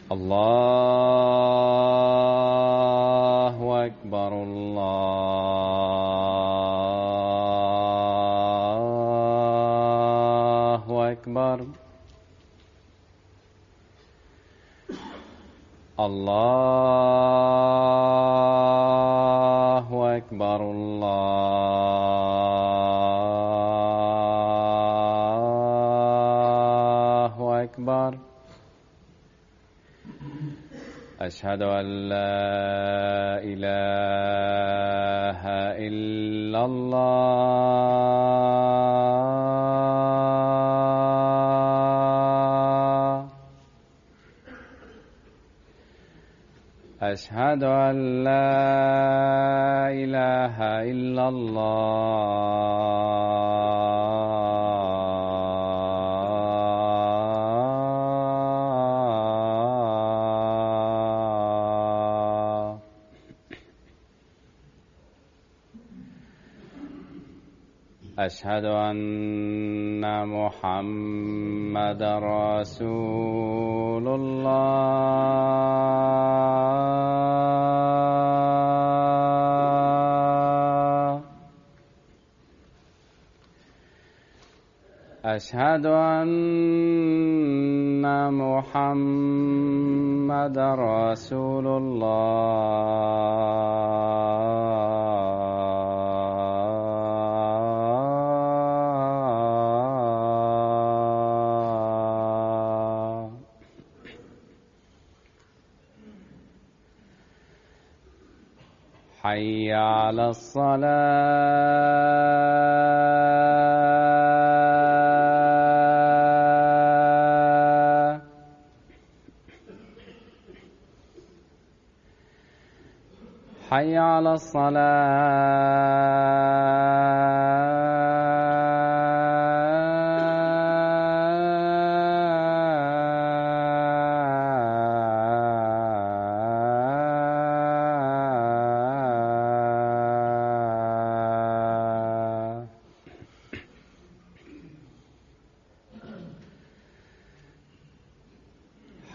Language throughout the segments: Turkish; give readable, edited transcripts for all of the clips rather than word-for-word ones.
الله أكبر الله أكبر الله أكبر الله أكبر. أشهد أن لا إله إلا الله. أشهد أن لا إله إلا الله. أشهد أن محمدًا رسول الله. أشهد أن محمدًا رسول الله. حي على الصلاة. حي على الصلاة.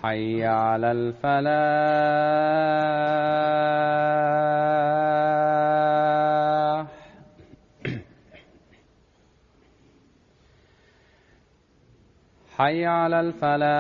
حي على الفلاح. حي على الفلاح.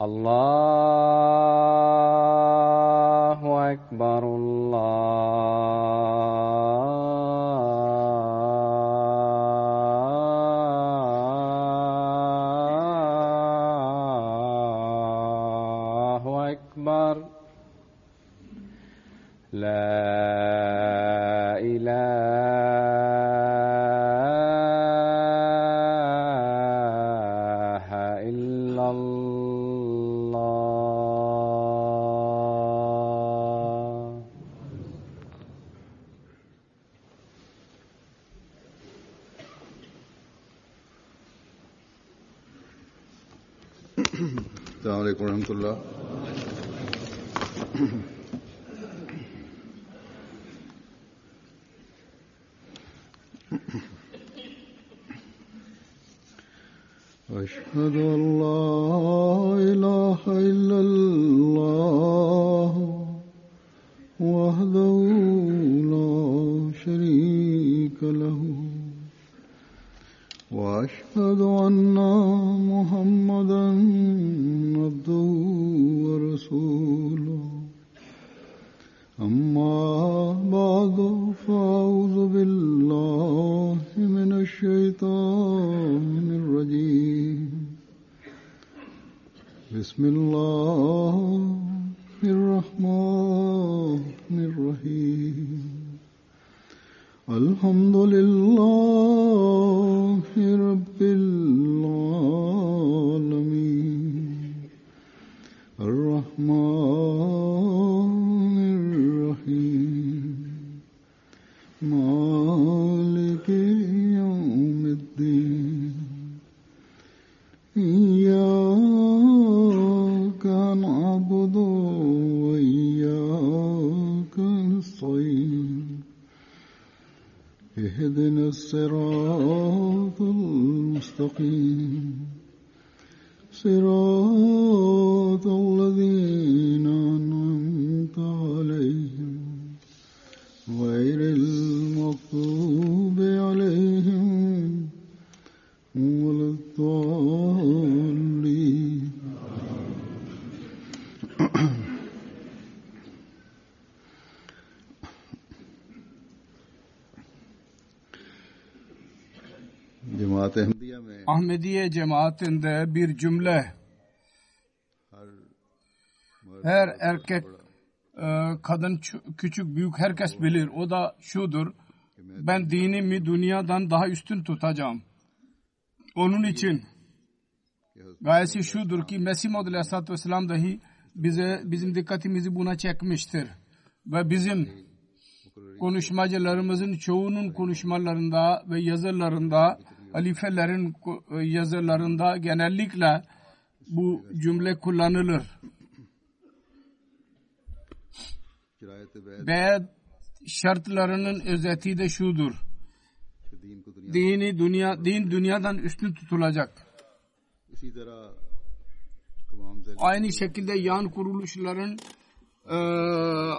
الله أكبر الله أكبر. لا إله إلا الله. السلام عليكم ورحمة الله. أشهد أن لا إله إلا الله وحده لا شريك له وأشهد أن محمدًا عبده ورسوله. أما بعد فأعوذ بالله من الشيطان الرجيم. بسم الله الرحمن الرحيم. الحمد لله رب العالمين. الرحمن الرحيم. مالك اهدنا الصراط المستقيم صراط الذين أنعمت عليهم غير المغضوب عليهم ولا الضالين. Ahmediye cemaatinde bir cümle, her erkek, kadın, küçük büyük herkes bilir. O da şudur: ben dinimi dünyadan daha üstün tutacağım. Onun için gayesi şudur ki Mesih Maud Aleyhisselatü Vesselam dahi bizim dikkatimizi buna çekmiştir. Ve bizim konuşmacılarımızın çoğunun konuşmalarında ve yazılarında, halifelerin yazılarında genellikle bu cümle kullanılır. Beyat şartlarının özeti de şudur: din dünyadan üstün tutulacak. Aynı şekilde yan kuruluşların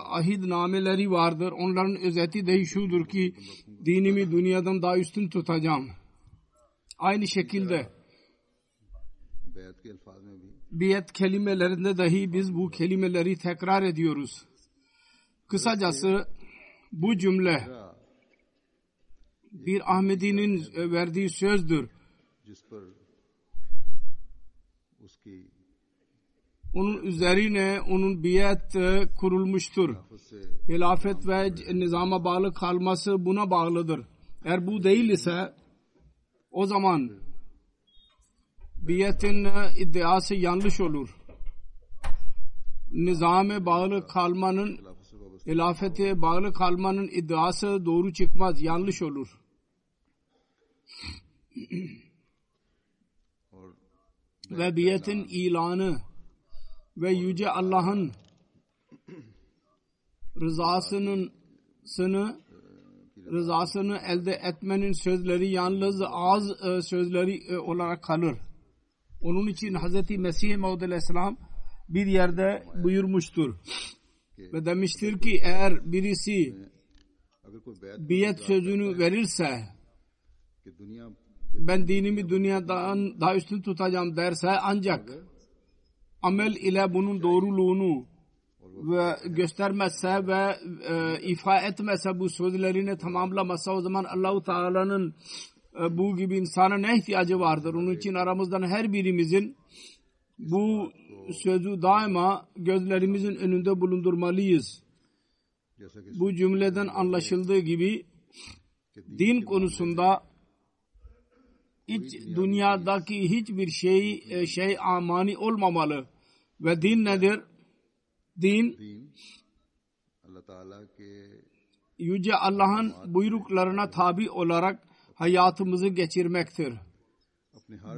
ahitnameleri vardır. Onların özeti de şudur ki dinimi dünyadan daha üstün tutacağım. Aynı şekilde biyet kelimelerinde dahi biz bu kelimeleri tekrar ediyoruz. Kısacası bu cümle bir Ahmedi'nin verdiği sözdür. Onun üzerine onun biyet kurulmuştur. Hilafet ve nizama bağlı kalması buna bağlıdır. Eğer bu değil ise o zaman biyetin iddiası yanlış olur. Nizame bağlı kalmanın, hilafete bağlı kalmanın iddiası doğru çıkmaz, yanlış olur. Ve biyetin ilanı ve Yüce Allah'ın rızasını elde etmenin sözleri yalnız ağız sözleri olarak kalır. Onun için Hz. Mesih Maud Aleyhisselam bir yerde buyurmuştur ve demiştir ki eğer birisi biyet sözünü verirse, ben dinimi dünyadan daha üstün tutacağım derse, ancak amel ile bunun doğruluğunu ve göstermezse ve ifa etmezse, bu sözlerini tamamlamazsa, o zaman Allah-u Teala'nın bu gibi insana ne ihtiyacı vardır? Onun için aramızdan her birimizin bu sözü daima gözlerimizin önünde bulundurmalıyız. Bu cümleden anlaşıldığı gibi din konusunda dünyadaki hiçbir şey amani olmamalı. Ve din nedir? Din Yüce Allah'ın buyruklarına tabi olarak hayatımızı geçirmektir.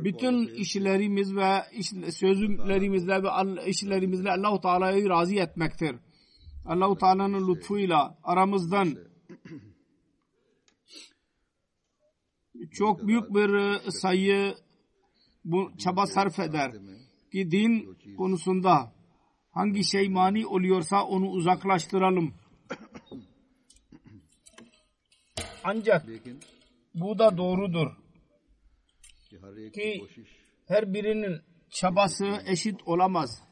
Bütün işlerimiz ve sözlerimizle ve işlerimizle Allah-u Teala'yı razı etmektir. Allah-u Teala'nın lütfuyla aramızdan çok büyük bir sayı bu çaba sarf eder ki din konusunda hangi şey mani oluyorsa onu uzaklaştıralım. Ancak bu da doğrudur ki her birinin çabası eşit olamaz.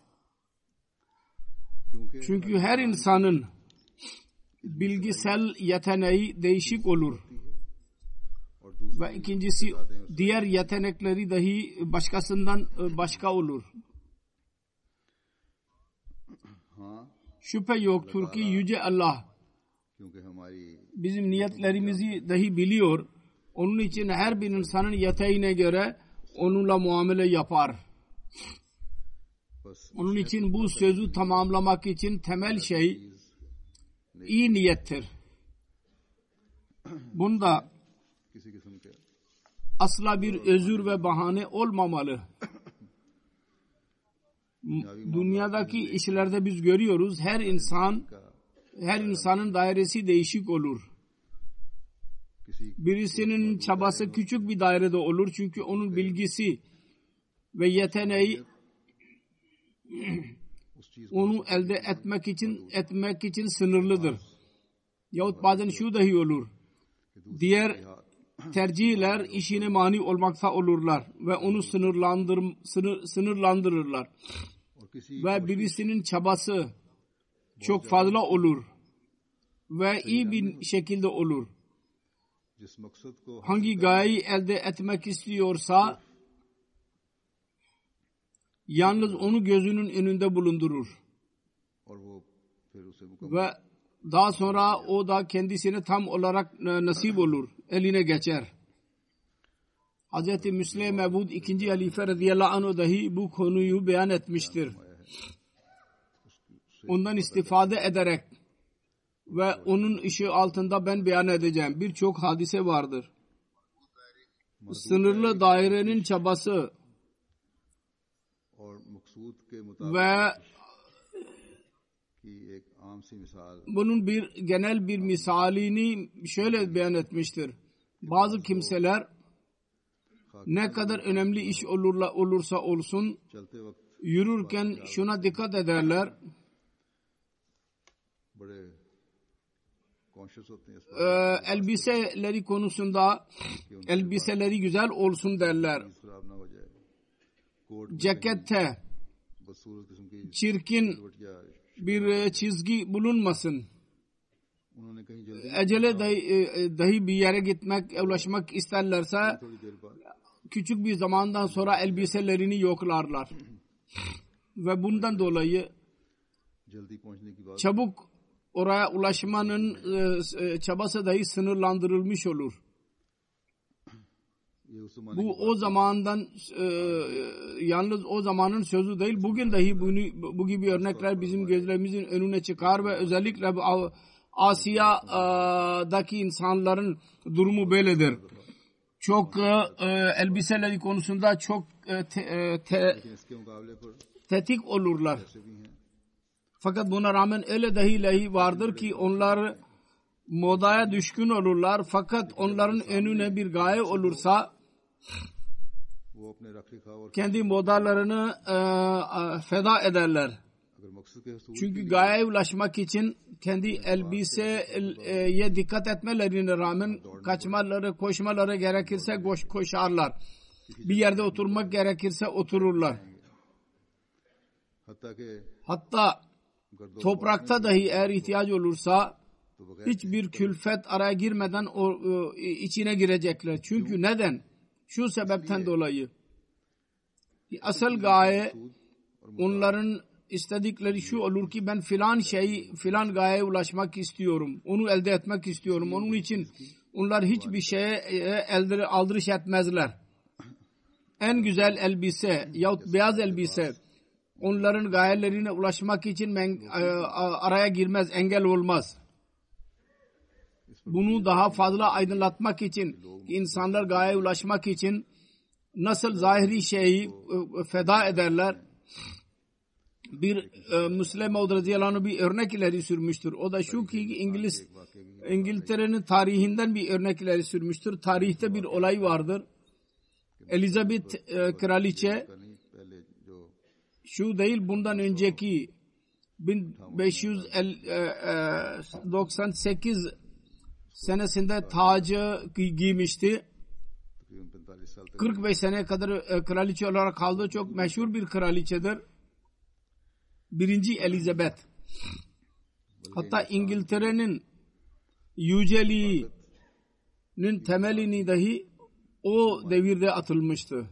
Çünkü her insanın bilgisel yeteneği değişik olur. Ve ikincisi, diğer yetenekleri dahi başkasından başka olur. Şüphe yoktur ki Yüce Allah bizim niyetlerimizi dahi biliyor. Onun için her bir insanın yeteneğine göre onunla muamele yapar. Onun için bu sözü tamamlamak için temel şey iyi niyettir. Bunda asla bir özür ve bahane olmamalı. Dünyadaki işlerde biz görüyoruz, her insanın dairesi değişik olur. Birisinin çabası küçük bir dairede olur çünkü onun bilgisi ve yeteneği onu elde etmek için sınırlıdır. Yahut bazen şu dahi olur. Diğer tercihler işine mani olmakta olurlar ve onu sınırlandırırlar. Ve birisinin çabası çok fazla olur ve iyi bir şekilde olur. Hangi gayeyi elde etmek istiyorsa yalnız onu gözünün önünde bulundurur. Ve daha sonra o da kendisine tam olarak nasip olur. Eline geçer. Hz. Müslim Mevud 2. Halife radıyallahu anh dahi bu konuyu beyan etmiştir. Ondan istifade ederek ve onun ışığı altında ben beyan edeceğim. Birçok hadise vardır. Sınırlı dairenin çabası ve bunun genel bir misalini şöyle beyan etmiştir. Bazı kimseler ne kadar önemli iş olursa olsun yürürken şuna dikkat ederler. Elbiseleri konusunda elbiseleri güzel olsun derler. Cekette çirkin bir çizgi bulunmasın. Acele dahi bir yere ulaşmak isterlerse küçük bir zamandan sonra elbiselerini yoklarlar. Ve bundan dolayı çabuk oraya ulaşmanın çabası dahi sınırlandırılmış olur. Bu o zamandan yalnız o zamanın sözü değil. Bugün dahi bu gibi örnekler bizim gözlerimizin önüne çıkar ve özellikle Asya'daki insanların durumu böyledir. Çok elbiseleri konusunda çok tetik olurlar. Fakat buna rağmen öyle dahi vardır ki onlar modaya düşkün olurlar. Fakat onların önüne bir gaye olursa kendi modalarını feda ederler. Çünkü gayeye ulaşmak için kendi elbiseye dikkat etmelerine rağmen koşmaları gerekirse koşarlar. Bir yerde oturmak gerekirse otururlar. Hatta toprakta dahi eğer ihtiyaç olursa hiçbir külfet araya girmeden içine girecekler. Çünkü neden? Şu sebepten dolayı. Asıl gaye onların istedikleri şu olur ki ben filan gayeye ulaşmak istiyorum. Onu elde etmek istiyorum. Onun için onlar hiçbir şeye aldırış etmezler. En güzel elbise yahut beyaz elbise onların gayelerine ulaşmak için araya girmez, engel olmaz. Bunu daha fazla aydınlatmak için, insanlar gayeye ulaşmak için nasıl zahiri şeyi feda ederler. Bir Müslim Maud radıyallahu anh bir örnek ileri sürmüştür. O da şu ki İngiltere'nin tarihinden bir örnek ileri sürmüştür. Tarihte bir olay vardır. Elizabeth kraliçe şu değil bundan önceki 1598 senesinde tacı giymişti. 45 sene kadar kraliçe olarak kaldı. Çok meşhur bir kraliçedir. 1. Elizabeth. Hatta İngiltere'nin yüceliğinin temelini dahi o devirde atılmıştı.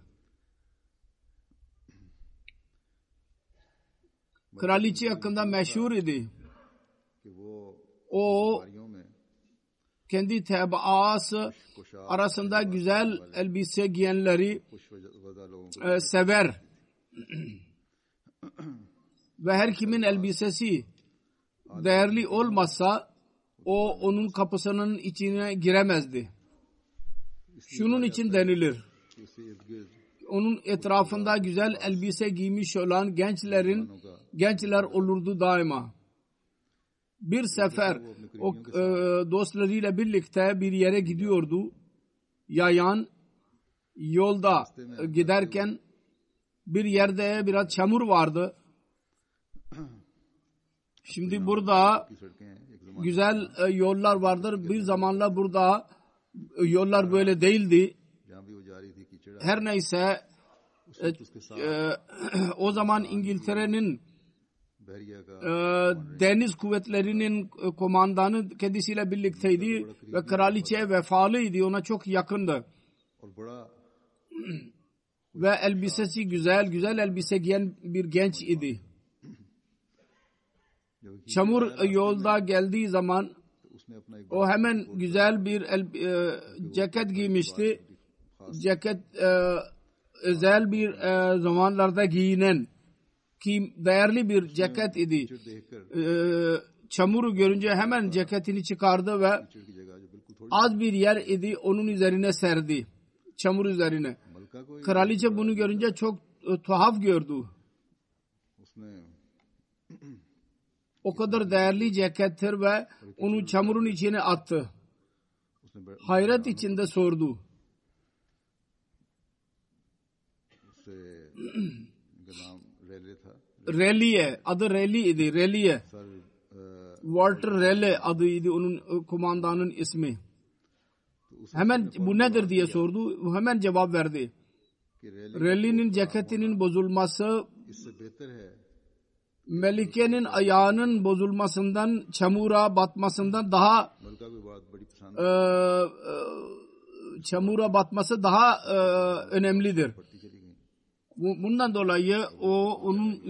Kraliçe hakkında meşhur idi. O kendi tebaası arasında güzel elbise giyenleri sever. Ve her kimin elbisesi değerli olmazsa o onun kapısının içine giremezdi. Şunun için denilir. Onun etrafında güzel elbise giymiş olan gençler olurdu daima. Bir sefer o dostlarıyla birlikte bir yere gidiyordu. Yayan yolda giderken bir yerde biraz çamur vardı. Şimdi burada güzel yollar vardır. Bir zamanlar burada yollar böyle değildi. Her neyse o zaman İngiltere'nin deniz kuvvetlerinin komandanı kendisiyle birlikteydi ve kraliçeye vefalıydı. Ona çok yakındı. Ve elbisesi güzel elbise giyen bir genç idi. Çamur yolda geldiği zaman o hemen güzel bir ceket giymişti. Ceket özel bir zamanlarda giyinen ki değerli bir ceket idi. Çamuru görünce hemen ceketini çıkardı ve az bir yer idi, onun üzerine serdi. Çamur üzerine. Kraliçe bunu görünce çok tuhaf gördü. O kadar değerli cekettir ve onu çamurun içine attı. Hayret içinde sordu. Raleigh, adı Raleigh idi. Raleigh. Walter Raleigh adıydı onun kumandanın ismi. Hemen bu nedir diye sordu. Hemen cevap verdi. Raleigh'nin ceketinin bozulması Melike'nin ayağının bozulmasından, çamura batmasından daha çamura batması daha önemlidir. Bundan dolayı onun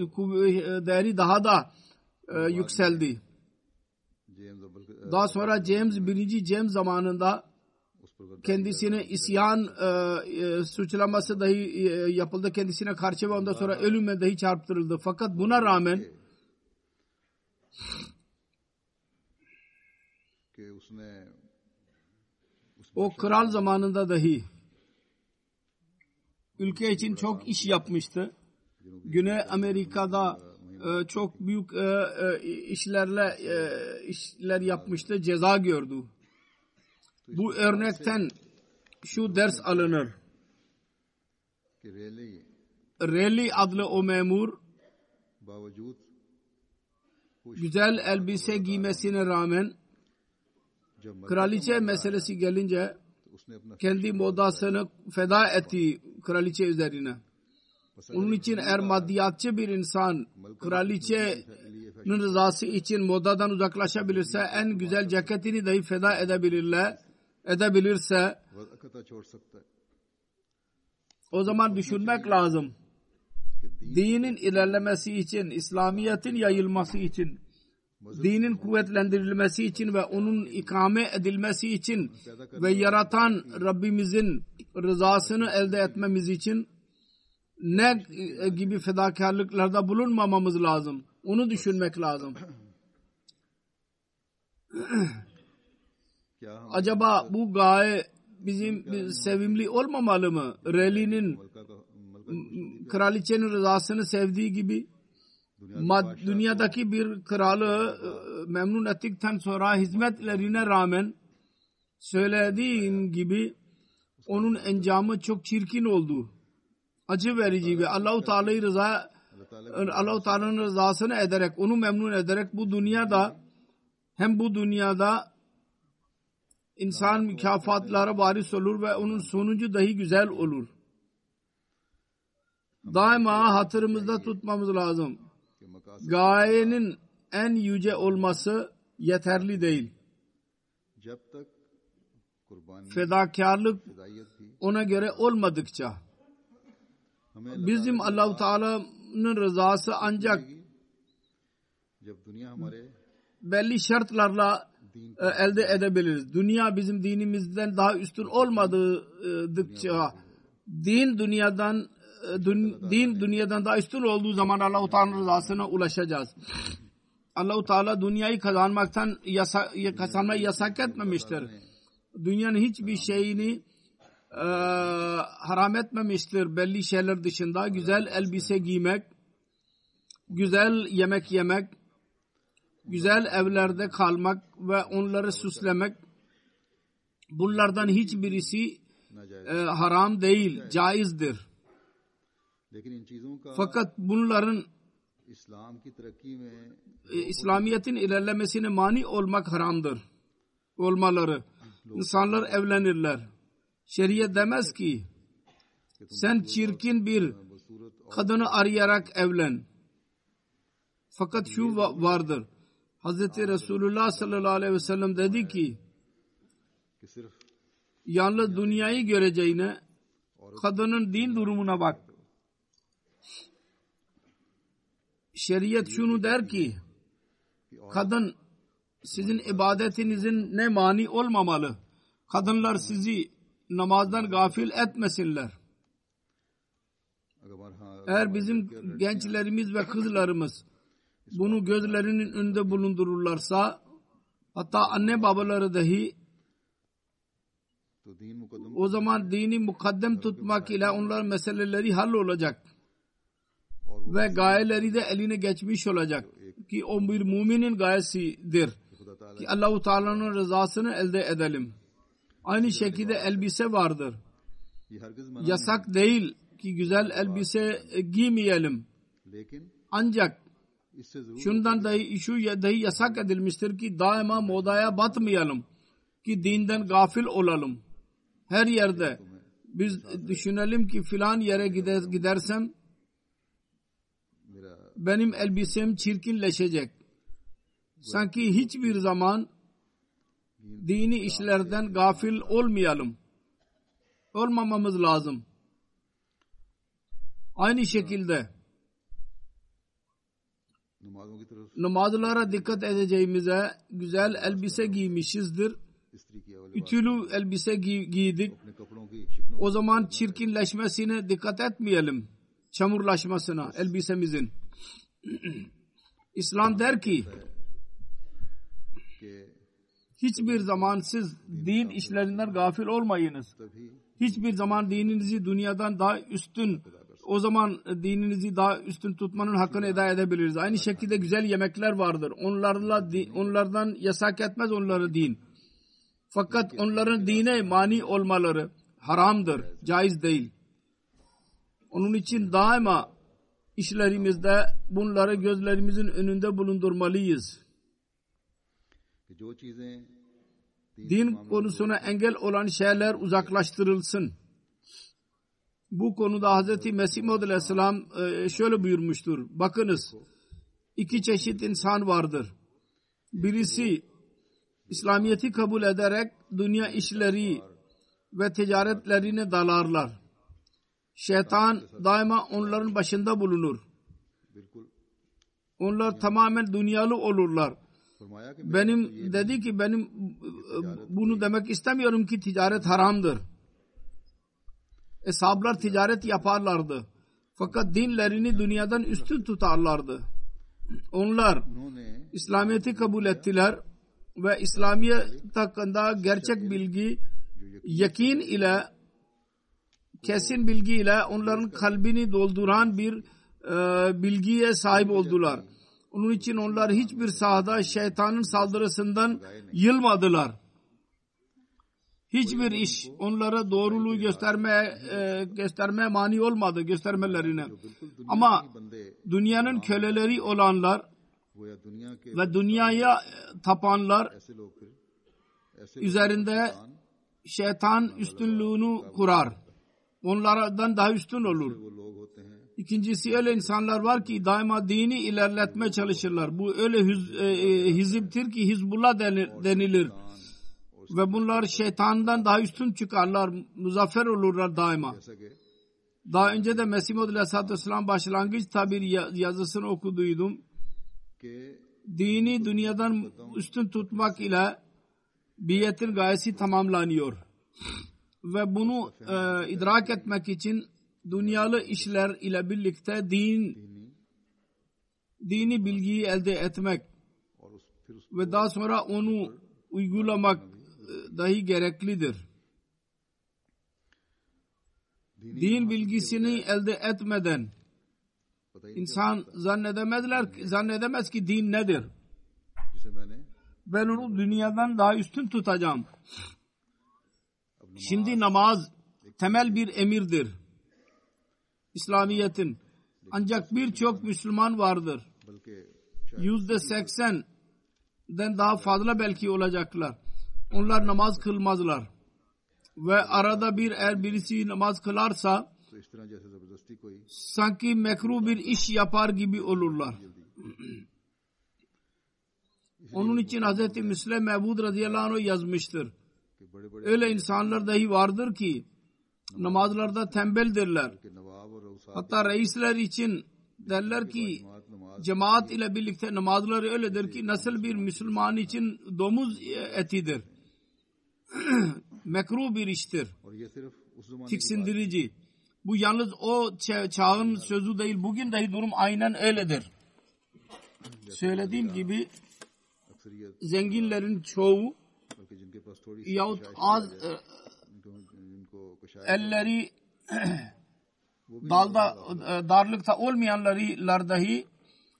değeri daha da yükseldi. Daha sonra birinci James zamanında kendisine isyan suçlaması dahi yapıldı kendisine karşı ve ondan sonra ölüme dahi çarptırıldı. Fakat buna rağmen o kral zamanında dahi ülke için çok iş yapmıştı. Güney Amerika'da çok büyük işler yapmıştı. Ceza gördü. Bu örnekten şu ders alınır. Raleigh adlı o memur güzel elbise giymesine rağmen kraliçe meselesi gelince kendi modasını feda etti kraliçe üzerine. Onun için eğer maddiyatçı bir insan kraliçenin rızası için modadan uzaklaşabilirse, en güzel ceketini dahi feda edebilirse o zaman düşünmek lazım. Dinin ilerlemesi için, İslamiyet'in yayılması için, dinin kuvvetlendirilmesi için ve onun ikame edilmesi için ve yaratan Rabbimizin rızasını elde etmemiz için ne gibi fedakarlıklarda bulunmamamız lazım. Onu düşünmek lazım. Acaba bu gaye bizim sevimli olmamalı mı? Raleigh'nin kraliçenin rızasını sevdiği gibi dünyadaki bir kralı memnun ettikten sonra hizmetlerine rağmen söylediğim gibi onun encamı çok çirkin oldu. Acı verici ve Allah-u Teala'nın rızasını ederek, onu memnun ederek bu dünyada insan mükafatlara varis olur ve onun sonucu dahi güzel olur. Daima hatırımızda tutmamız lazım. Gayenin en yüce olması yeterli değil. Fedakarlık ona göre olmadıkça bizim Allah-u Teala'nın rızası ancak belli şartlarla elde edebiliriz. Dünya bizim dinimizden daha üstün olmadıkça din dünyadan daha üstün olduğu zaman Allah-u Teala'nın rızasına ulaşacağız. Allah-u Teala dünyayı kazanmayı yasak etmemiştir. Dünyanın hiçbir şeyini haram etmemiştir belli şeyler dışında. Güzel elbise giymek, güzel yemek yemek, güzel evlerde kalmak ve onları süslemek, bunlardan hiçbirisi haram değil, caizdir. Fakat bunların İslamiyet'in ilerlemesine mani olmak haramdır. Olmaları. İnsanlar evlenirler. Şeriat demez ki sen çirkin bir kadını arayarak evlen. Fakat şu vardır. Hazreti Resulullah sallallahu aleyhi ve sellem dedi ki yalnız dünyayı göreceğine kadının din durumuna bak. Şeriat şunu der ki kadın sizin ibadetinizin ne mani olmamalı. Kadınlar sizi namazdan gafil etmesinler. Eğer bizim gençlerimiz ve kızlarımız bunu gözlerinin önünde bulundururlarsa, hatta anne babaları dahi, o zaman dini mukaddem tutmak ile onların meseleleri hallolacak ve gayeleri de eline geçmiş olacak ki o bir müminin gayesidir ki Allah-u Teala'nın rızasını elde edelim. Aynı şekilde elbise vardır. Yasak değil ki güzel elbise giymeyelim. Ancak şundan dahi yasak edilmiştir ki daima modaya batmayalım ki dinden gafil olalım. Her yerde biz düşünelim ki filan yere gidersem benim elbisem çirkinleşecek. Sanki hiçbir zaman dini işlerden gafil olmayalım. Olmamamız lazım. Aynı şekilde namazlara dikkat edeceğimize güzel elbise giymişizdir. Ütülü elbise giydik. O zaman çirkinleşmesine dikkat etmeyelim. Çamurlaşmasına elbisemizin. İslam der ki hiçbir zaman siz din işlerinden gafil olmayınız. Hiçbir zaman dininizi dünyadan daha üstün, o zaman dininizi daha üstün tutmanın hakkını eda edebiliriz. Aynı şekilde güzel yemekler vardır. Onlardan yasak etmez onları din. Fakat onların dine mani olmaları haramdır, caiz değil. Onun için daima işlerimizde bunları gözlerimizin önünde bulundurmalıyız. Din konusuna engel olan şeyler uzaklaştırılsın. Bu konuda Hz. Mesih Maud Aleyhisselam şöyle buyurmuştur. Bakınız, iki çeşit insan vardır. Birisi İslamiyet'i kabul ederek dünya işleri ve ticaretlerine dalarlar. Şeytan daima onların başında bulunur. Onlar tamamen dünyalı olurlar. Dedi ki benim bunu demek istemiyorum ki ticaret haramdır. Eshablar ticaret yaparlardı. Fakat dinlerini dünyadan üstün tutarlardı. Onlar İslamiyet'i kabul ettiler ve İslamiyet hakkında gerçek bilgi, yakin ile, kesin bilgi ile onların kalbini dolduran bir bilgiye sahip oldular. Onun için onlar hiçbir sahada şeytanın saldırısından yılmadılar. Hiçbir iş onlara doğruluğu göstermeye mani olmadı, göstermelerine. Ama dünyanın köleleri olanlar ve dünyaya tapanlar üzerinde şeytan üstünlüğünü kurar. Onlardan daha üstün olur. İkincisi öyle insanlar var ki daima dini ilerletmeye çalışırlar. Bu öyle hiziptir ki Hizbullah denilir. Ve bunlar şeytandan daha üstün çıkarlar. Muzaffer olurlar daima. Daha önce de Mesih Maud Aleyhisselatü Vesselam başlangıç tabir yazısını okuduydum. Dini dünyadan üstün tutmak ile biyetin gayesi tamamlanıyor. Ve bunu idrak etmek için dünyalı işler ile birlikte dini bilgiyi elde etmek ve daha sonra onu uygulamak dahi gereklidir. Din bilgisini elde etmeden insan zannedemez ki din nedir. Ben onu dünyadan daha üstün tutacağım. Şimdi namaz temel bir emirdir İslamiyet'in. Ancak birçok Müslüman vardır. %80'den daha fazla belki olacaklar. Onlar namaz kılmazlar. Ve arada bir eğer birisi namaz kılarsa sanki mekruh bir iş yapar gibi olurlar. Onun için Hz. Müslim Mevud radıyallahu anh yazmıştır. Öyle insanlar dahi vardır ki namazlarda tembeldirler. Hatta reisler için derler ki cemaat ile birlikte namazları öyledir ki nasıl bir Müslüman için domuz etidir. Mekruh bir iştir. Tiksindirici. Bu yalnız o çağın sözü değil. Bugün dahi durum aynen öyledir. Söylediğim gibi zenginlerin çoğu yahut az elleri darlıkta olmayanlar dahi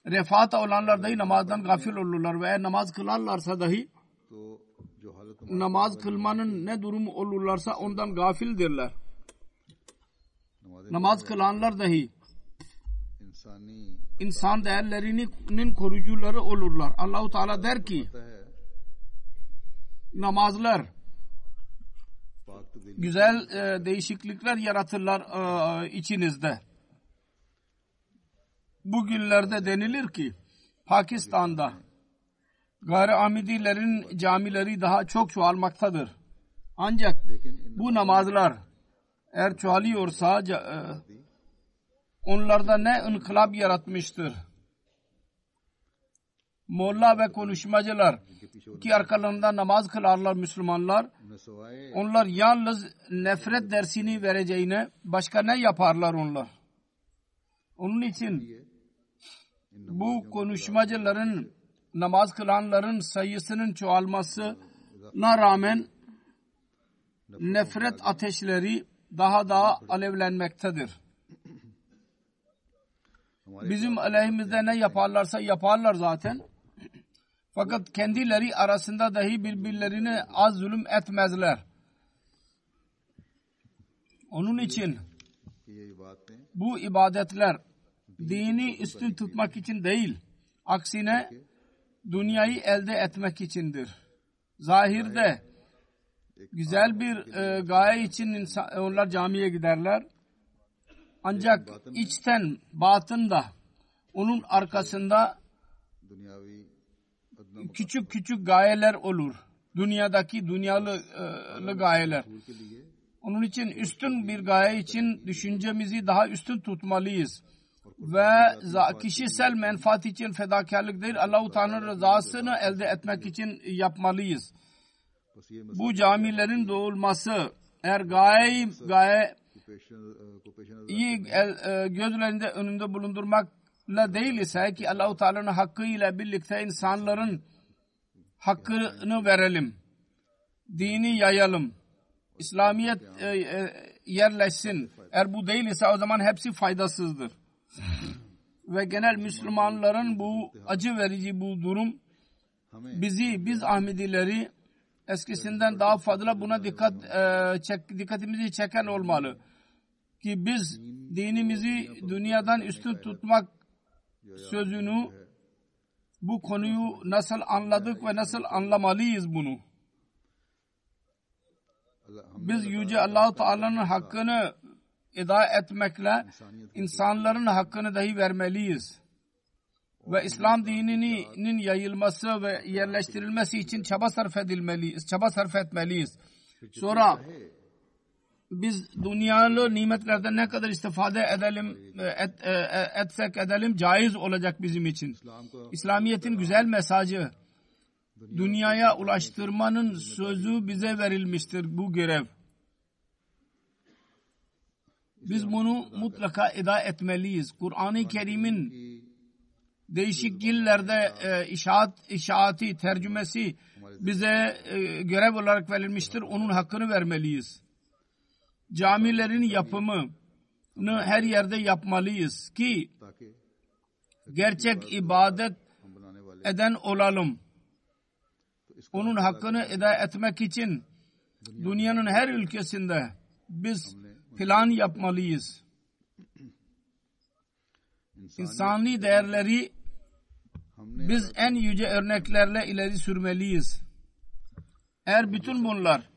refahta olanlar dahi namazdan gafil olurlar ve namaz kılarlarsa dahi namaz kılmanın ne durumu olurlarsa ondan gafildirler. Namaz kılanlar dahi insan değerlerinin koruyucuları olurlar. Allah-u Teala der ki namazlar güzel değişiklikler yaratırlar içinizde. Bugünlerde denilir ki Pakistan'da gayri-Ahmedilerin camileri daha çok çoğalmaktadır. Ancak bu namazlar eğer çoğalıyorsa onlarda ne inkılap yaratmıştır. Molla ve konuşmacılar ki arkalarında namaz kılarlar Müslümanlar. Onlar yalnız nefret dersini vereceğine başka ne yaparlar onlar? Onun için bu konuşmacıların namaz kılanların sayısının çoğalmasına rağmen nefret ateşleri daha da alevlenmektedir. Bizim aleyhimizde ne yaparlarsa yaparlar zaten. Fakat kendileri arasında dahi birbirlerine az zulüm etmezler. Onun için bu ibadetler dini üstün tutmak için değil, aksine dünyayı elde etmek içindir. Zahirde güzel bir gaye için onlar camiye giderler. Ancak içten, batında onun arkasında küçük küçük gayeler olur. Dünyadaki dünyalı gayeler. Onun için üstün bir gaye için düşüncemizi daha üstün tutmalıyız. Ve kişisel menfaat için fedakarlık değil, Allah-u Teala'nın rızasını elde etmek için yapmalıyız. Bu camilerin doğulması eğer gaye iyi gözlerinde önünde bulundurmakla değil ise ki Allah-u Teala'nın hakkı ile birlikte insanların hakkını verelim. Dini yayalım. İslamiyet yerleşsin. Eğer bu değil ise o zaman hepsi faydasızdır. Ve genel Müslümanların bu acı verici bu durum biz Ahmedileri eskisinden daha fazla buna dikkatimizi çeken olmalı. Ki biz dinimizi dünyadan üstün tutmak sözünü bu konuyu nasıl anladık ve nasıl anlamalıyız bunu. Biz Yüce Allah-u Teala'nın hakkını eda etmekle insanların hakkını dahi vermeliyiz. Ve İslam dininin yayılması ve yerleştirilmesi için çaba sarf etmeliyiz. Sonra biz dünyalı nimetlerden ne kadar istifade etsek edelim caiz olacak bizim için. İslamiyet'in güzel mesajı dünyaya ulaştırmanın sözü bize verilmiştir bu görev. Biz bunu mutlaka eda etmeliyiz. Kur'an-ı Kerim'in değişik dillerde işaati, tercümesi bize görev olarak verilmiştir. Onun hakkını vermeliyiz. Camilerin yapımını her yerde yapmalıyız ki gerçek ibadet eden olalım. onun hakkını eda etmek için dünyanın her ülkesinde biz plan yapmalıyız. İnsani değerleri biz en yüce örneklerle ileri sürmeliyiz. Eğer bütün bunlar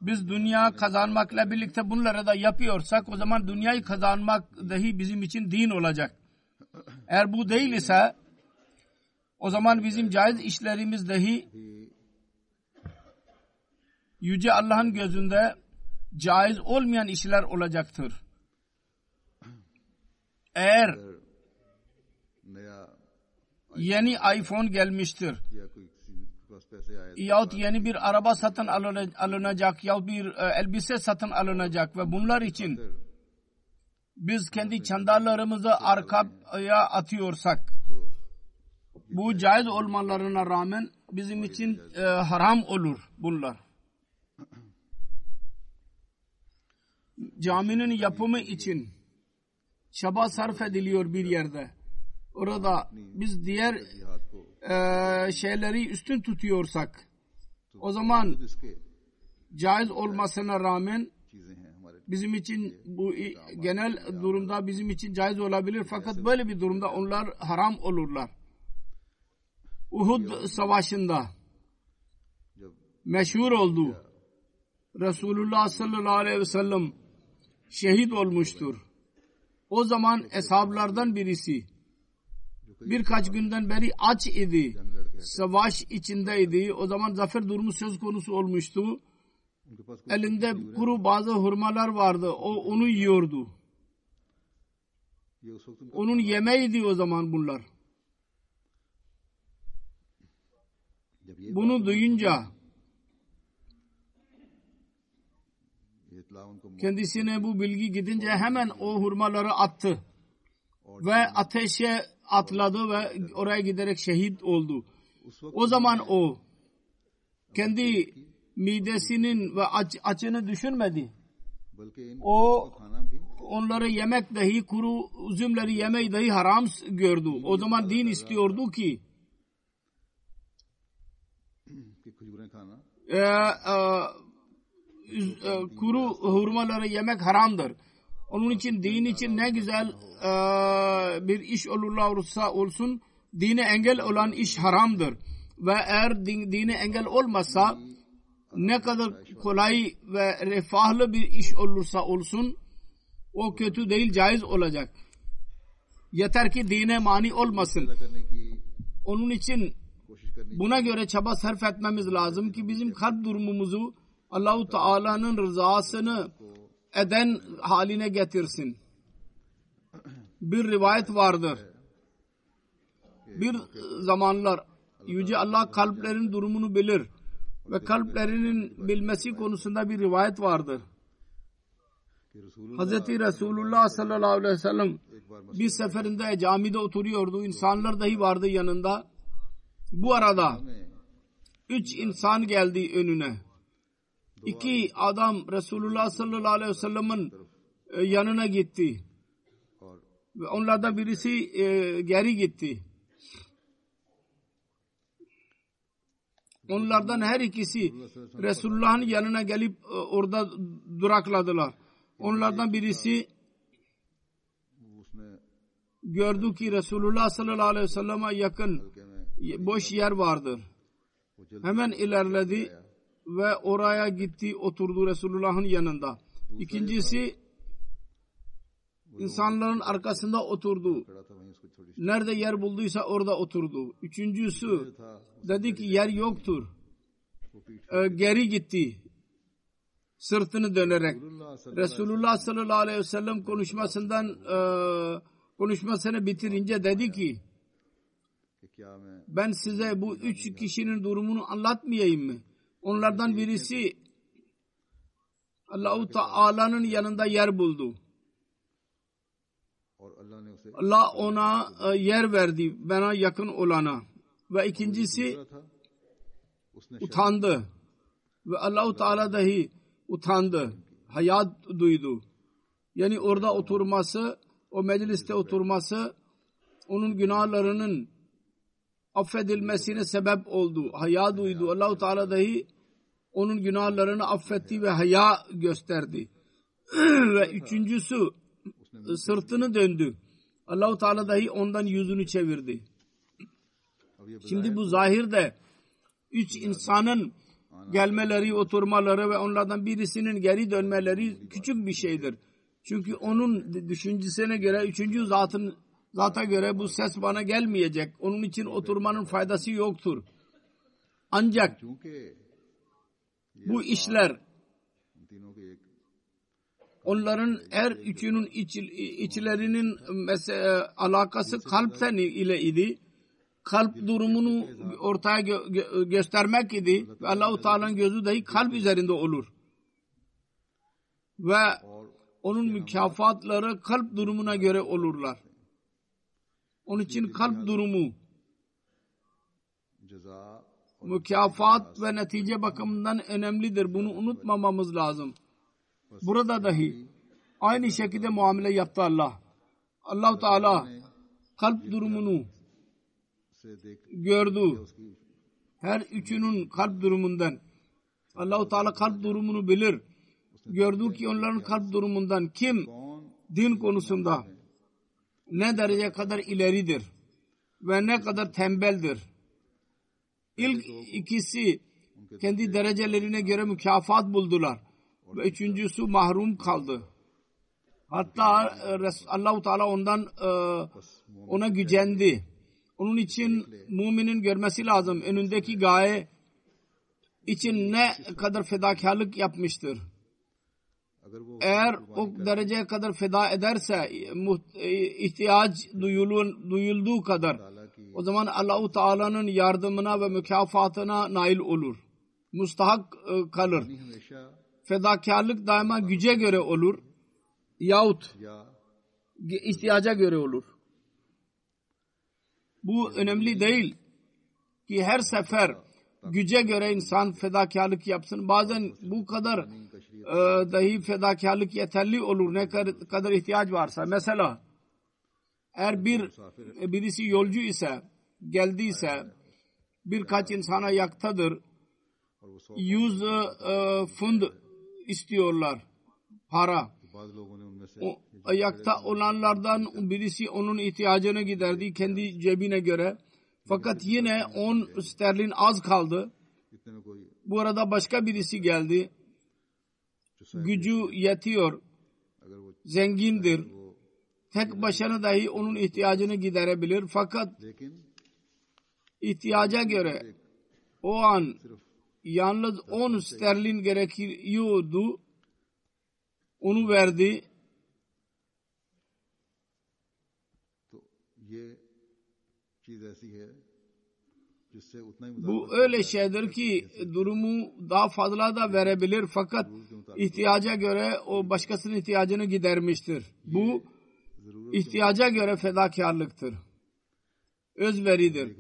biz dünya kazanmakla birlikte bunları da yapıyorsak o zaman dünyayı kazanmak dahi bizim için din olacak. Eğer bu değil ise o zaman bizim caiz işlerimiz dahi Yüce Allah'ın gözünde caiz olmayan işler olacaktır. Eğer yeni iPhone gelmiştir yahut yeni bir araba satın alınacak yahut bir elbise satın alınacak ve bunlar için biz kendi çandarlarımızı arkaya atıyorsak bu caiz olmalarına rağmen bizim için haram olur bunlar. Caminin yapımı için çaba sarf ediliyor bir yerde. Orada biz diğer şeyleri üstün tutuyorsak o zaman caiz olmasına rağmen bizim için bu genel durumda bizim için caiz olabilir fakat böyle bir durumda onlar haram olurlar. Uhud savaşında meşhur oldu. Resulullah sallallahu aleyhi ve sellem şehit olmuştur. O zaman eshablardan birisi birkaç günden beri aç idi. Savaş içindeydi. O zaman zafer durumu söz konusu olmuştu. Elinde kuru bazı hurmalar vardı. O onu yiyordu. Onun yemeğiydi o zaman bunlar. Bunu duyunca kendisine bu bilgi gidince hemen o hurmaları attı ve ateşe atladı ve oraya giderek şehit oldu. O zaman o kendi midesinin ve açını düşünmedi. O onları yemek dahi, kuru üzümleri yemeyi dahi haram gördü. O zaman din istiyordu ki kuru hurmaları yemek haramdır. Onun için din için ne güzel bir iş olursa olsun dine engel olan iş haramdır. Ve eğer dine engel olmazsa ne kadar kolay ve refahlı bir iş olursa olsun o kötü değil, caiz olacak. Yeter ki dine mani olmasın. Onun için buna göre çaba sarf etmemiz lazım ki bizim kalp durumumuzu Allah-u Teala'nın rızasını eden haline getirsin. Bir rivayet vardır. Bir zamanlar Yüce Allah kalplerin durumunu bilir ve kalplerinin bilmesi konusunda bir rivayet vardır. Hazreti Resulullah sallallahu aleyhi ve sellem bir seferinde camide oturuyordu. İnsanlar dahi vardı yanında. Bu arada 3 insan geldi önüne. 2 adam Resulullah sallallahu aleyhi ve sellem'in yanına gitti. Ve onlardan birisi geri gitti. Onlardan her ikisi Resulullah'ın yanına gelip orada durakladılar. Onlardan birisi gördü ki Resulullah sallallahu aleyhi ve sellem'e yakın boş yer vardır. Hemen ilerledi ve oraya gitti, oturdu Resulullah'ın yanında. İkincisi insanların arkasında oturdu. Nerede yer bulduysa orada oturdu. Üçüncüsü dedi ki yer yoktur. Geri gitti. Sırtını dönerek. Resulullah sallallahu aleyhi ve sellem konuşmasını bitirince dedi ki ben size bu 3 kişinin durumunu anlatmayayım mı? Onlardan birisi Allah-u Teala'nın yanında yer buldu. Allah ona yer verdi, bana yakın olana. Ve ikincisi utandı. Ve Allah-u Teala dahi utandı. Hayat duydu. Yani orada oturması, o mecliste oturması onun günahlarının affedilmesine sebep oldu. Haya duydu. Allah-u Teala dahi onun günahlarını affetti ve haya gösterdi. Ve üçüncüsü sırtını döndü. Allah-u Teala dahi ondan yüzünü çevirdi. Şimdi bu zahirde üç insanın gelmeleri, oturmaları ve onlardan birisinin geri dönmeleri küçük bir şeydir. Çünkü onun düşüncesine göre, üçüncü zata göre bu ses bana gelmeyecek. Onun için oturmanın faydası yoktur. Ancak bu işler onların her üçünün içlerinin alakası kalpten ile idi. Kalp durumunu ortaya göstermek idi. Ve Allah-u Teala'nın gözü dahi kalp üzerinde olur. Ve onun mükafatları kalp durumuna göre olurlar. Onun için kalp durumu mükafat ve netice bakımından önemlidir. Bunu unutmamamız lazım. Burada dahi aynı şekilde muamele yaptı Allah. Allah-u Teala kalp durumunu gördü. Her üçünün kalp durumundan. Allah-u Teala kalp durumunu bilir. Gördü ki onların kalp durumundan kim din konusunda ne derece kadar ileridir ve ne kadar tembeldir. İlk ikisi kendi derecelerine göre mükafat buldular ve üçüncüsü mahrum kaldı. Hatta Allah-u Teala ondan ona gücendi. Onun için müminin görmesi lazım. Önündeki gaye için ne kadar fedakarlık yapmıştır. Eğer o dereceye kadar feda ederse ihtiyaç duyulduğu kadar o zaman Allah-u Teala'nın yardımına ve mükafatına nail olur. Mustahak kalır. Fedakarlık daima güce göre olur yahut ihtiyaca göre olur. Bu önemli değil ki her sefer güce göre insan fedakarlık yapsın. Bazen bu kadar dahi fedakarlık yeterli olur. Ne kadar ihtiyaç varsa. Mesela eğer birisi yolcu ise, geldiyse birkaç insana yaktadır. 100 fund istiyorlar. Para. O ayakta olanlardan birisi onun ihtiyacını giderdi kendi cebine göre. Fakat yine 10 sterlin az kaldı. Bu arada başka birisi geldi. Gücü yetiyor. Zengindir. Tek başına dahi onun ihtiyacını giderebilir. Fakat ihtiyaca göre o an yalnız 10 sterlin gerekiyordu. Onu verdi. Bu öyle şeydir ki durumu daha fazla da verebilir fakat ihtiyaca göre o başkasının ihtiyacını gidermiştir. Bu ihtiyaca göre fedakarlıktır. Özveridir.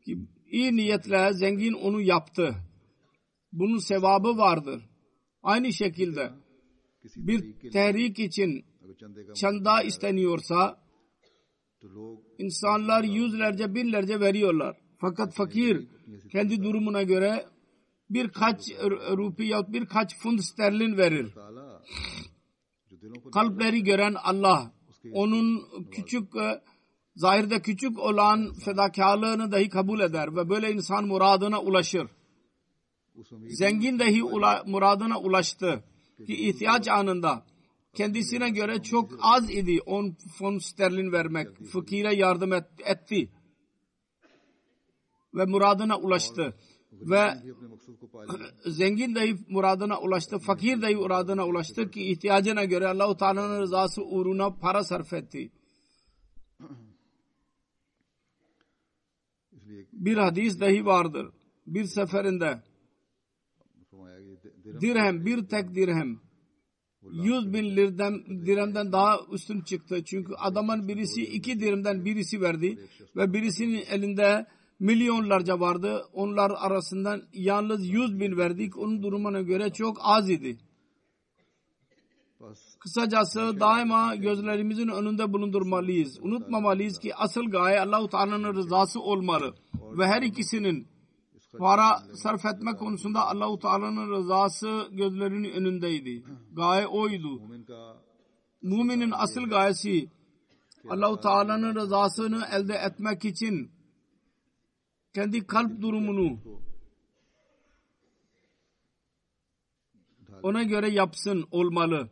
Ki iyi niyetle zengin onu yaptı. Bunun sevabı vardır. Aynı şekilde bir tehrik için çanda isteniyorsa insanlar yüzlerce binlerce veriyorlar. Fakat fakir kendi durumuna göre birkaç rupi yahut birkaç fund sterlin verir. Kalpleri gören Allah onun zahirde küçük olan fedakarlığını dahi kabul eder ve böyle insan muradına ulaşır. Zengin dahi muradına ulaştı ki ihtiyaç anında kendisine göre çok az idi 10 fund sterlin vermek. Fakire yardım etti ve muradına ulaştı. Ve zengin dahi muradına ulaştı, fakir dahi muradına ulaştı ki ihtiyacına göre Allah-u Teala'nın rızası uğruna para sarf etti. Bir hadis dahi vardır. Bir seferinde bir tek dirhem 100.000 dirhemden daha üstün çıktı. Çünkü adamın birisi 2 dirhemden birisi verdi ve birisinin elinde milyonlarca vardı. Onlar arasından yalnız 100.000 verdik. Onun durumuna göre çok az idi. Kısacası daima gözlerimizin önünde bulundurmalıyız. Unutmamalıyız ki asıl gaye Allah-u Teala'nın rızası olmalı. Ve her ikisinin para sarf etme konusunda Allah-u Teala'nın rızası gözlerinin önündeydi. Gaye oydu. Müminin asıl gayesi Allah-u Teala'nın rızasını elde etmek için kendi kalp durumunu ona göre yapsın olmalı.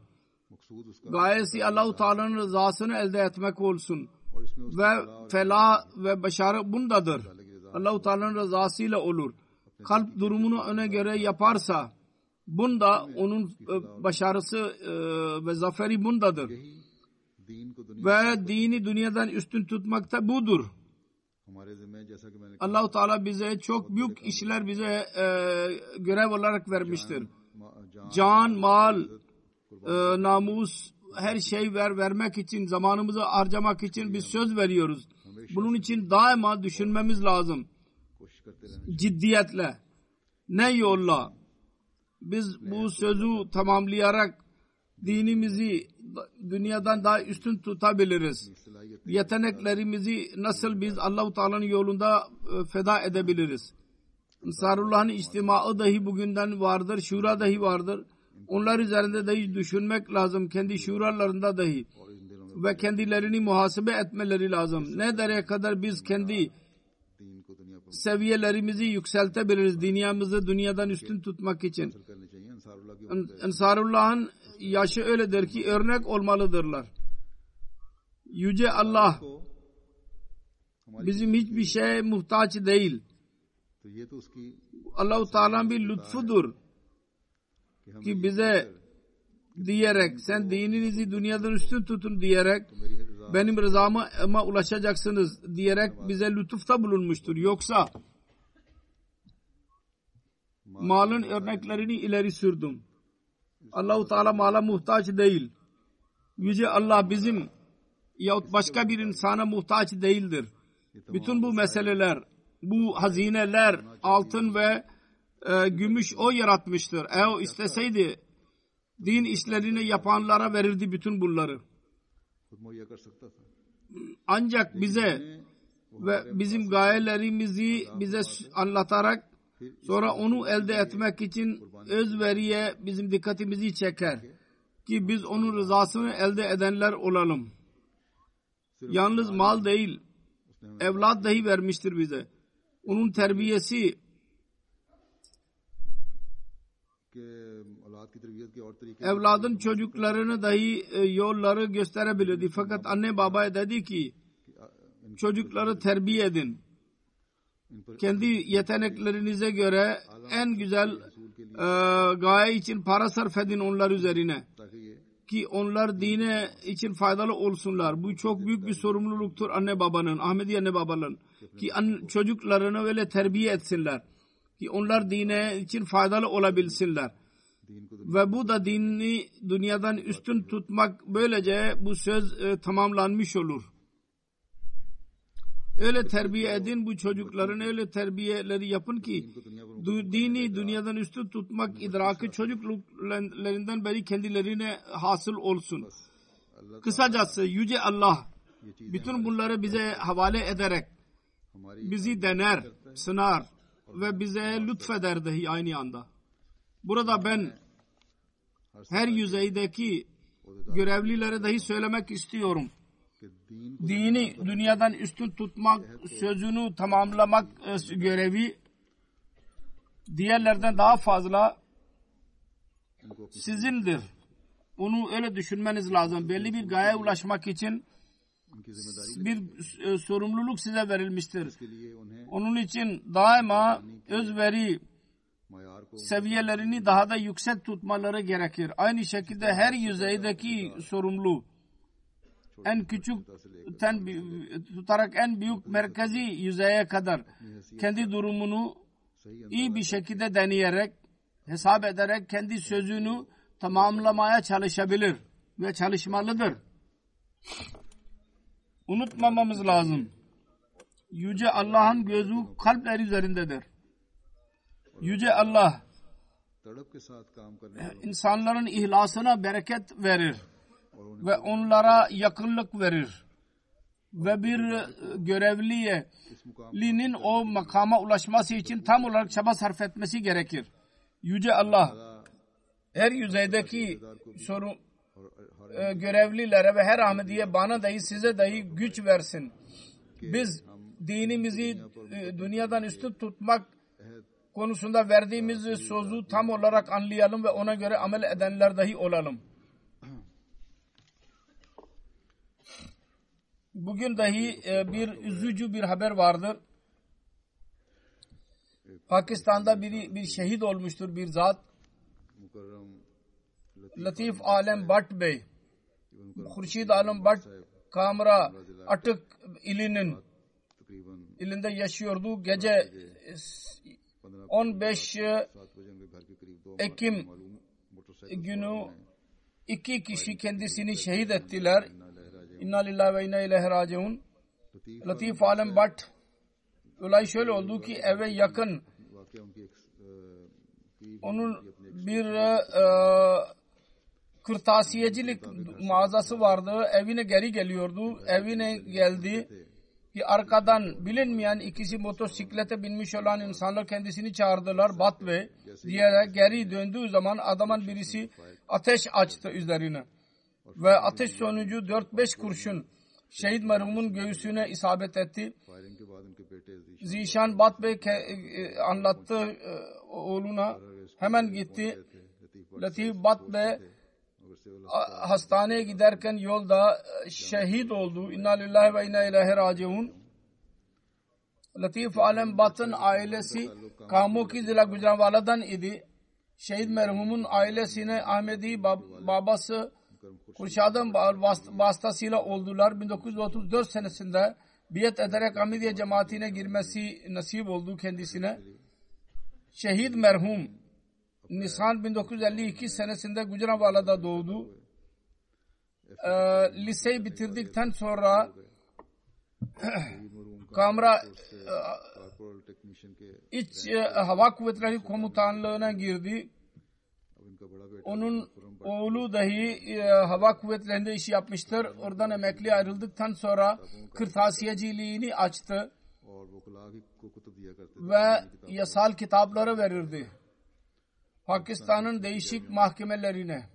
Gayesi Allah-u Teala'nın rızasını elde etmek olsun. Ve felah ve başarı bundadır. Allah-u Teala'nın rızasıyla olur. Kalp durumunu ona göre yaparsa bunda onun başarısı ve zaferi bundadır. Ve dini dünyadan üstün tutmak da budur. Allah-u Teala bize çok büyük işler bize görev olarak vermiştir. Can, mal, namus, her şey vermek için, zamanımızı harcamak için biz söz veriyoruz. Bunun için daima düşünmemiz lazım. Ciddiyetle. Ne yolla biz bu sözü tamamlayarak dinimizi dünyadan daha üstün tutabiliriz? Yeteneklerimizi nasıl biz Allah-u Teala'nın yolunda feda edebiliriz? Ensarullah'ın içtimaı dahi bugünden vardır, şura dahi vardır. Onlar üzerinde dahi düşünmek lazım, kendi şuralarında dahi. Ve kendilerini muhasebe etmeleri lazım. Ne derece kadar biz kendi seviyelerimizi yükseltebiliriz, dünyamızı dünyadan üstün tutmak için. Ensarullah'ın yaşı öyledir ki örnek olmalıdırlar. Yüce Allah bizim hiçbir şeye muhtaç değil. Allah-u Teala'nın bir lütfudur ki bize diyerek sen dininizi dünyadan üstün tutun diyerek benim rızama ulaşacaksınız diyerek bize lütufta bulunmuştur. Yoksa malın örneklerini ileri sürdüm. Allah-u Teala mala muhtaç değil. Yüce Allah bizim yahut başka bir insana muhtaç değildir. Bütün bu meseleler, bu hazineler, altın ve gümüş o yaratmıştır. Eğer o isteseydi din işlerini yapanlara verirdi bütün bunları. Ancak bize ve bizim gayelerimizi bize anlatarak sonra onu elde etmek için özveriye bizim dikkatimizi çeker ki biz onun rızasını elde edenler olalım. Yalnız mal değil, evlat dahi vermiştir bize. Onun terbiyesi evladın çocuklarını dahi yolları gösterebilirdi. Fakat anne babaya dedi ki çocukları terbiye edin. Kendi yeteneklerinize göre en güzel gaye için para sarf edin onlar üzerine. Ki onlar dine için faydalı olsunlar. Bu çok büyük bir sorumluluktur anne babanın, Ahmedi anne babaların. Ki çocuklarını öyle terbiye etsinler. Ki onlar dine için faydalı olabilsinler. Ve bu da dini dünyadan üstün tutmak, böylece bu söz tamamlanmış olur. Öyle terbiye edin bu çocukların, öyle terbiyeleri yapın ki dini dünyadan üstün tutmak idraki çocukluklarından beri kendilerine hasıl olsun. Kısacası Yüce Allah bütün bunları bize havale ederek bizi dener, sınar ve bize lütfeder dahi aynı anda. Burada ben her yüzeydeki görevlilere dahi söylemek istiyorum. Dini dünyadan üstün tutmak sözünü tamamlamak görevi diğerlerden daha fazla sizindir. Onu öyle düşünmeniz lazım. Belli bir gayeye ulaşmak için bir sorumluluk size verilmiştir. Onun için daima özveri seviyelerini daha da yüksek tutmaları gerekir. Aynı şekilde her yüzeydeki sorumlu en küçük tutarak en büyük merkezi yüzeye kadar kendi durumunu iyi bir şekilde deneyerek, hesap ederek kendi sözünü tamamlamaya çalışabilir ve çalışmalıdır. Unutmamamız lazım. Yüce Allah'ın gözü kalpler üzerindedir. Yüce Allah तड़प के साथ काम करने वालों insanların ihlasına bereket verir ve onlara yakınlık verir. Ve bir görevliye इस मुकाम Li'nin o makama ulaşması için tam olarak çaba sarf etmesi gerekir. Yüce Allah her yüzeydeki sorun görevlilere ve her Ahmediye bana dahi size dahi güç versin. Biz dinimizi dünyadan üstün tutmak konusunda verdiğimiz sözü tam olarak anlayalım ve ona göre amel edenler dahi olalım. Bugün dahi bir üzücü bir haber vardır. Pakistan'da bir şehit olmuştur bir zat. मुकर्रम Latif Alem Bhatt Bey. Khurshid Alem Bhatt Kamra Atık ilinin तकरीबन ilinde yaşıyordu. Gece 15 7 बजे उनके घर के करीब 2 Ekim मालूम motorcycle günü 2 kişi kendisini şehit ettiler. İnna lillahi ve inna ileyhi raciun. Latif Alem Bhatt olay şöyle oldu ki eve yakın वाकया उनकी एक onun bir kırtasiyecilik mağazası vardı. Evine geri geliyordu. Evine geldi ki arkadan bilinmeyen ikisi motosiklete binmiş olan insanlar kendisini çağırdılar. Bat Bey diyerek geri döndüğü zaman adamın birisi ateş açtı üzerine. Ve ateş sonucu 4-5 kurşun şehit merhumun göğsüne isabet etti. Firing के बाद उनके बेटे Zişan Bat Bey anlattı oğluna. Hemen gitti. Latif Bat Bey hastaneye giderken yolda şehit oldu. İnna lillahi ve inna ileyhi raciun. Latif Alem Bat'ın ailesi Kamuki Zila Gujranwala'dan idi. Şehit merhumun ailesine Ahmedi babası Kurşad'ın vasıtasıyla oldular. 1934 senesinde biat ederek Ahmediye cemaatine girmesi nasip oldu kendisine. Şehit merhum Nisan 1952 senesinde Gujranwala'da doğdu. Liseyi bitirdikten sonra Kamra İç Hava Kuvvetleri Komutanlığı'na girdi. Onun oğlu dahi hava kuvvetlerinde iş yapmıştır. Oradan emekli ayrıldıktan sonra kırtasiyeciliğini açtı ve yasal kitapları verirdi. Pakistan'ın değişik mahkemelerine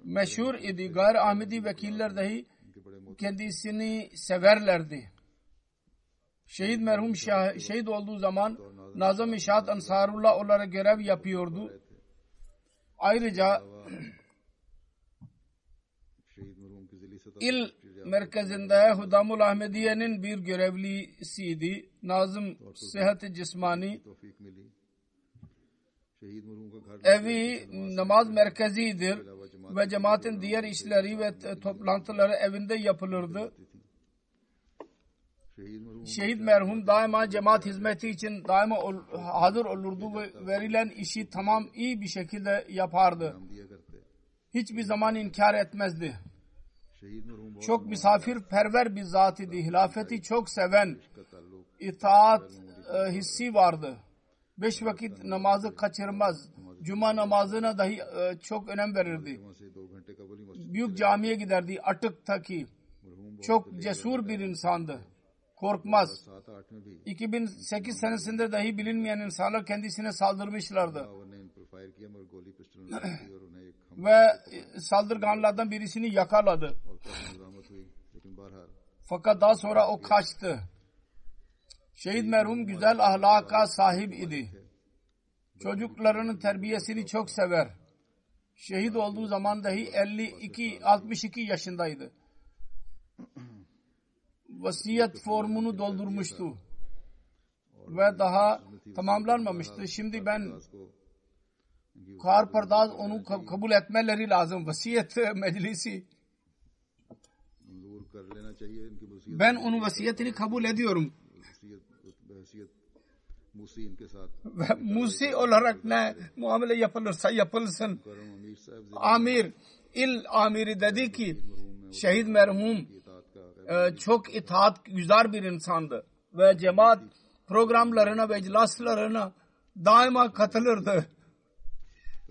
meşhur idi. Gayr Ahmedi vekiller dahi kendisini severlerdi. Şehit merhum şehit olduğu zaman Nazım-ı Şahat Ansarullah olarak görev yapıyordu. Ayrıca İl merkezinde Hudamul Ahmediye'nin bir görevlisiydi. Nazım Sıhhat-ı Cismani. Evi namaz merkezidir ve cemaatin diğer işleri ve toplantıları evinde yapılırdı. Şehit merhum daima cemaat hizmeti için daima hazır olurdu ve verilen işi tamam iyi bir şekilde yapardı. Hiçbir zaman inkar etmezdi. Çok misafirperver bir zat idi. Hilafeti çok seven, itaat hissi vardı. 5 vakit namazı kaçırmaz. Cuma namazına dahi çok önem verirdi. Büyük camiye giderdi. Atık'taki. Çok cesur bir insandı. Korkmaz. 2008 senesinde dahi bilinmeyen insanlar kendisine saldırmışlardı. Ve saldırganlardan birisini yakaladı. Fakat daha sonra o kaçtı. Şehit merhum güzel ahlaka sahip idi. Çocuklarının terbiyesini çok sever. Şehit olduğu zaman dahi 62 yaşındaydı. Vasiyet formunu doldurmuştu. Ve daha tamamlanmamıştı. Şimdi ben Karpardaz onu kabul etmeleri lazım. Vasiyet meclisi. Ben onun vasiyetini kabul ediyorum. Ve Musi olarak ne muamele yapılırsa yapılsın. Amir, il amiri dedi ki şehit merhum çok itaat güzel bir insandı. Ve cemaat programlarına ve iclaslarına daima katılırdı.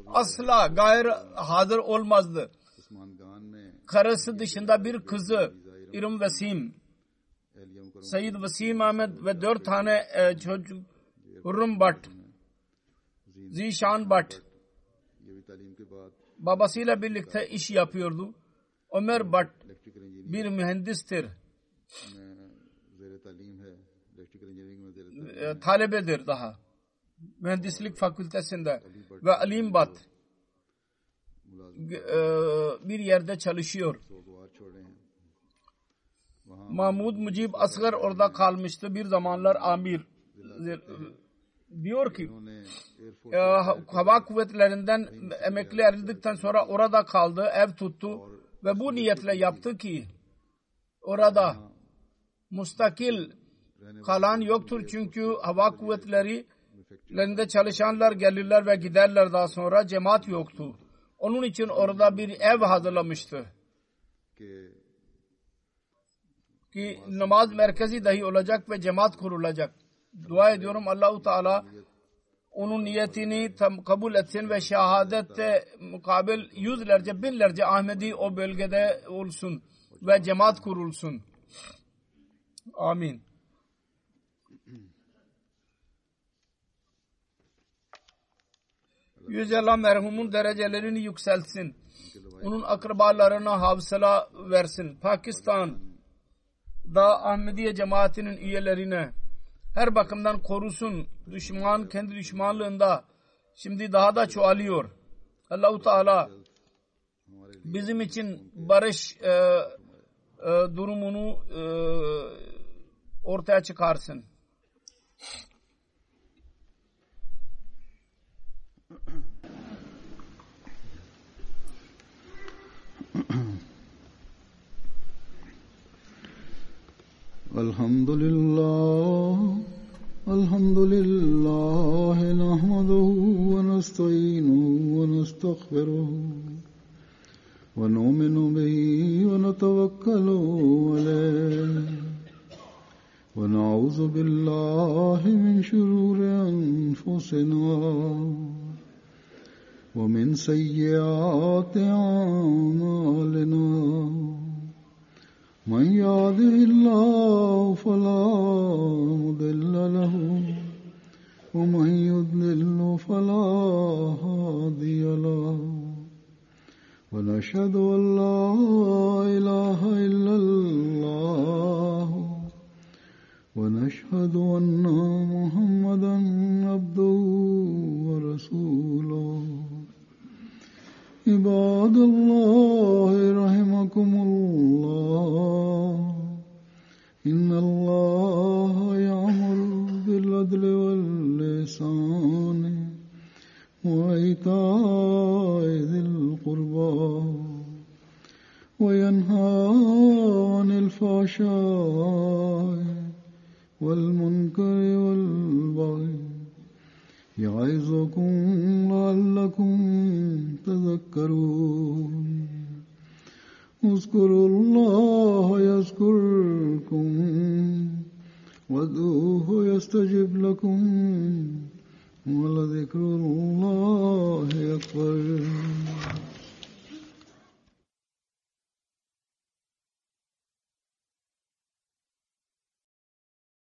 asla gayr hazır olmazdı. Usman में Karısı dışında bir kızı İrim Vesim, एहलिया मुकर्रम Sayyid Vesim Ahmet ve 4 tane çocuk Hurrem Bhat, Zişan Bhat ये भी तालीम के बाद babasıyla birlikte iş yapıyordu. Ömer Bhat electrical engineer bir mühendistir, में ज़ेर तालीम है, इलेक्ट्रिकल इंजीनियरिंग में ज़ेर talebedir daha. Mühendislik fakültesinde ve Alim Bhat bir yerde çalışıyor. सोगवार छोड़े हैं वहाँ Mahmud Mucib Asgar orada kalmıştı. Bir zamanlar amir diyor ki उन्होंने air force hava kuvvetlerinden emekli ayrıldıktan sonra orada kaldı, ev tuttu ve bu niyetle yaptı ki orada mustakil kalan yoktur çünkü hava kuvvetlerinde çalışanlar gelirler ve giderler, daha sonra cemaat yoktu. Onun için orada bir ev hazırlamıştı ki namaz merkezi dahi olacak ve cemaat kurulacak. Dua ediyorum Allah-u Teala onun niyetini kabul etsin ve şehadette mukabil yüzlerce binlerce Ahmedi o bölgede olsun ve cemaat kurulsun. Amin. Yüce Allah merhumun derecelerini yükseltsin. Onun akrabalarına hafıza versin. Pakistan'da Ahmediye cemaatinin üyelerine her bakımdan korusun. Düşman kendi düşmanlığında şimdi daha da çoğalıyor. Allah-u Teala bizim için barış durumunu ortaya çıkarsın. Elhamdülillah nahmaduhu ve nestainuhu ve nestağfiruhu ve nu'minu bihi ve netevekkalu aleyh ve na'udzu billahi min şururi enfusina ve min seyyiati a'malina. من يهده الله فلا مضل له ومن يضلل فلا هادي له ونشهد أن لا إله إلا الله ونشهد أن محمدا عبده ورسوله. عباد الله رحمكم الله إن الله يأمر بالعدل والإحسان وإيتاء ذي القربى وينهى عن الفحشاء والمنكر والبغي يعظكم لعلكم تذكرون. اذكروا الله يذكركم وادعوه يستجب لكم ولذكر الله